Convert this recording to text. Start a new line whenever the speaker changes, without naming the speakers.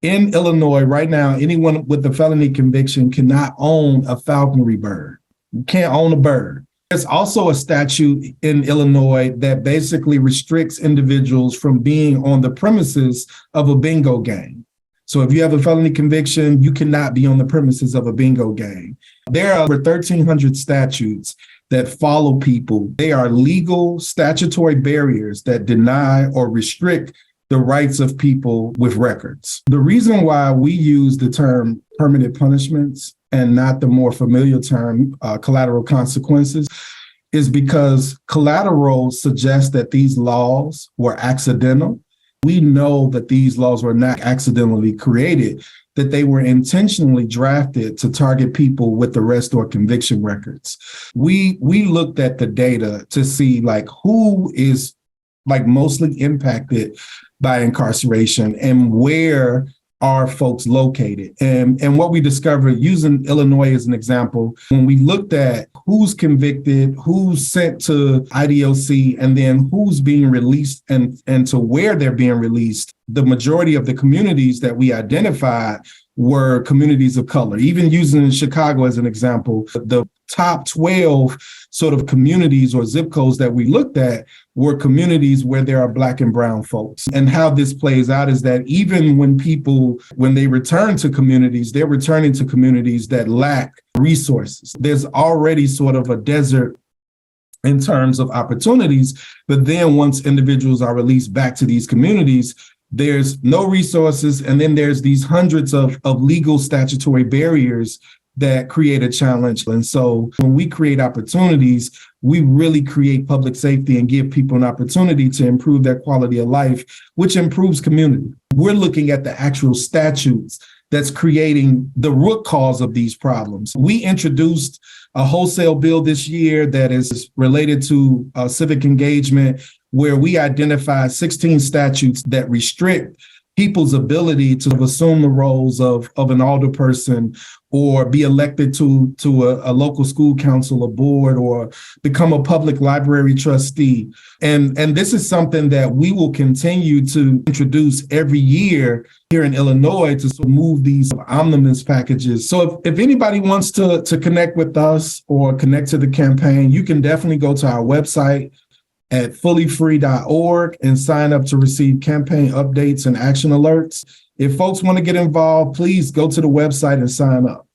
In Illinois right now, anyone with a felony conviction cannot own a falconry bird. You can't own a bird. There's also a statute in Illinois that basically restricts individuals from being on the premises of a bingo game. So if you have a felony conviction, you cannot be on the premises of a bingo game. There are over 1,300 statutes that follow people. They are legal statutory barriers that deny or restrict the rights of people with records. The reason why we use the term permanent punishments and not the more familiar term collateral consequences is because collateral suggests that these laws were accidental. We know that these laws were not accidentally created, that they were intentionally drafted to target people with arrest or conviction records. We looked at the data to see who is mostly impacted by incarceration and where are folks located. And what we discovered, using Illinois as an example, when we looked at who's convicted, who's sent to IDOC, and then who's being released and to where they're being released, the majority of the communities that we identified were communities of color. Even using Chicago as an example, the top 12 sort of communities or zip codes that we looked at were communities where there are Black and brown folks. And how this plays out is that even when they return to communities, they're returning to communities that lack resources. There's already sort of a desert in terms of opportunities, but then once individuals are released back to these communities, there's no resources, and then there's these hundreds of legal statutory barriers that create a challenge. And so when we create opportunities, we really create public safety and give people an opportunity to improve their quality of life, which improves community. We're looking at the actual statutes that's creating the root cause of these problems. We introduced a wholesale bill this year that is related to civic engagement, where we identify 16 statutes that restrict people's ability to assume the roles of an alderperson or be elected to a local school council or board or become a public library trustee. And this is something that we will continue to introduce every year here in Illinois to move these omnibus packages. So if anybody wants to connect with us or connect to the campaign, you can definitely go to our website at fullyfree.org and sign up to receive campaign updates and action alerts. If folks want to get involved, please go to the website and sign up.